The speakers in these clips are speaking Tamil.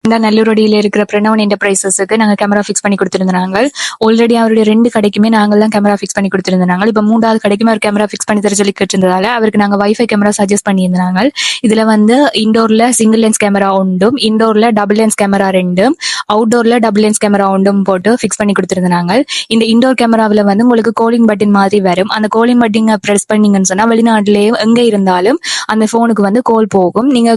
இந்த நல்லூரடியில இருக்கிற பிரணவன் என்டர்பிரைசஸுக்கு நாங்க கேமரா ஃபிக்ஸ் பண்ணி கொடுத்திருந்தாங்க. ஆல்ரெடி அவருடைய 2 கடைக்குமே நாங்கள் தான் கேமரா ஃபிக்ஸ் பண்ணி கொடுத்திருந்தாங்க. இப்ப 3வது கடைக்குமே அவர் கேமரா ஃபிக்ஸ் பண்ணி தர சொல்லி கேட்டிருந்ததால அவருக்கு நாங்க வைஃபை கேமரா சஜஸ்ட் பண்ணியிருந்தாங்க. இதுல வந்து இண்டோர்ல சிங்கிள் லென்ஸ் கேமரா உண்டும், இண்டோர்ல டபுள் லென்ஸ் கேமரா 2, அவுட்டோர்ல டபுள் லென்ஸ் கேமரா உண்டும் போட்டு ஃபிக்ஸ் பண்ணி கொடுத்திருந்தாங்க. இந்த இண்டோர் கேமராவில் வந்து உங்களுக்கு கோலிங் பட்டன் மாதிரி வரும். அந்த கோலிங் பட்டனை பிரஸ் பண்ணீங்கன்னு சொன்னா வெளிநாட்டிலேயே எங்க இருந்தாலும் அந்த போனுக்கு வந்து கோல் போகும். நீங்க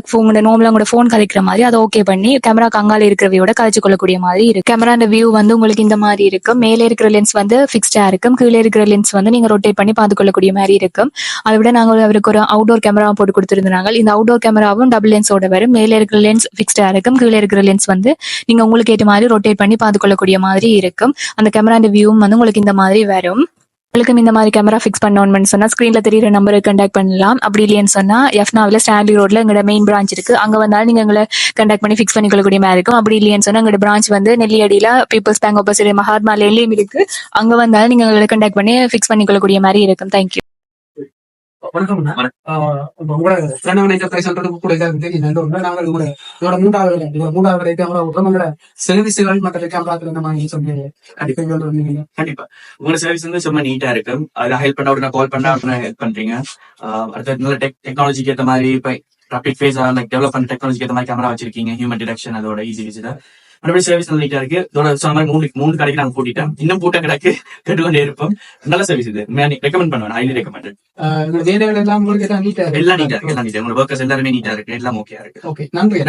நார்மலா உங்களோட போன் கலைக்கிற மாதிரி அதை ஓகே பண்ணி கேமரா கங்கால இருக்கிறவையோட கழிச்சு கொள்ளக்கூடிய மாதிரி இருக்கு. கேமரா வியூ வந்து உங்களுக்கு இந்த மாதிரி இருக்கும். மேலே இருக்கிற லென்ஸ் வந்து பிக்ஸ்டா இருக்கும், கீழே இருக்கிற லென்ஸ் வந்து நீங்க ரொட்டேட் பண்ணி பார்த்து கொள்ளக்கூடிய மாதிரி இருக்கும். அதை விட நாங்க அவருக்கு ஒரு அவுட்டோர் கேமரா போட்டு கொடுத்திருந்தாங்க. இந்த அவுட்டோர் கேமராவும் டபுள் லென்ஸோட வரும். மேலே இருக்கிற லென்ஸ் பிக்ஸ்டா இருக்கும், கீழே இருக்கிற லென்ஸ் வந்து நீங்க உங்களுக்கு ஏற்ற மாதிரி ரொட்டேட் பண்ணி பார்த்து கொள்ளக்கூடிய மாதிரி இருக்கும். அந்த கேமரா வியூவும் வந்து உங்களுக்கு இந்த மாதிரி வரும். உங்களுக்கு இந்த மாதிரி கேமரா ஃபிக்ஸ் பண்ணணும்னு சொன்னா ஸ்கிரீன்ல தெரியுற நம்பருக்கு கான்டாக்ட் பண்ணலாம். அப்படி இல்லைன்னு சொன்னா எஃப்னாவில ஸ்டான்லி ரோட்ல எங்களோட மெயின் பிரான்ச் இருக்கு. அங்க வந்தாலும் நீங்க எங்களை கான்டாக்ட் பண்ணி ஃபிக்ஸ் பண்ணிக்கொள்ளக்கூடிய மாதிரி இருக்கும். அப்படி இல்லைன்னு சொன்னா எங்களோட பிரான்ச் வந்து நெல்லியடியில பீப்புள்ஸ் பேங்க் ஆப்போசிட் மகாத்மா லேன்லயும் இருக்கு. அங்க வந்தாலும் நீங்க எங்களை கான்டாக்ட் பண்ணி ஃபிக்ஸ் பண்ணிக்கொள்ளக்கூடிய மாதிரி இருக்கும். தேங்க்யூ. வணக்கம். உங்களோட பிரணவன் என்டர்பிரைஸ் கூட தெரியும். நாங்கள் இதோட மூன்றாவது கேமரா உங்களோட சர்வீஸ்கள் மற்ற கேமராக்கள் இந்த மாதிரி சொல்றீங்க. கண்டிப்பா உங்களோட சர்வீஸ் வந்து சும்மா நீட்டா இருக்கு. அதுல ஹெல்ப் பண்ண உடனே கால் பண்ணா உடனே ஹெல்ப் பண்றீங்க. அடுத்த நல்ல டெக்னாலஜிக்கு ஏற்ற மாதிரி இப்ப ராபிட் ஃபேஸ் டெவலப் பண்ண டெக்னாலஜிக்கு ஏற்ற மாதிரி கேமரா வச்சிருக்கீங்க. ஹியூமன் டிடெக்ஷன் அதோட ஈஸி விசிட்டா மறுபடியும் சர்வீஸ் நல்ல நீட்டா இருக்கு. இதோட சொன்ன மாதிரி மூணு கடைக்கு நாங்க கூட்டிட்டோம். இன்னும் கூட்ட கடைக்கு கேட்டுக்கொண்டே இருப்போம். நல்ல சர்வீஸ் இது. ரெக்கமெண்ட் பண்ணுவேன். Highly recommended. எல்லாம் நீட்டா எல்லாம் நீட்டா இருக்கு. எல்லாம் நீட்டா. உங்களோட ஒர்க்கர்ஸ் எல்லாருமே நீட்டா இருக்கு. எல்லாம் ஓகே இருக்கு. ஓகே, நன்றி.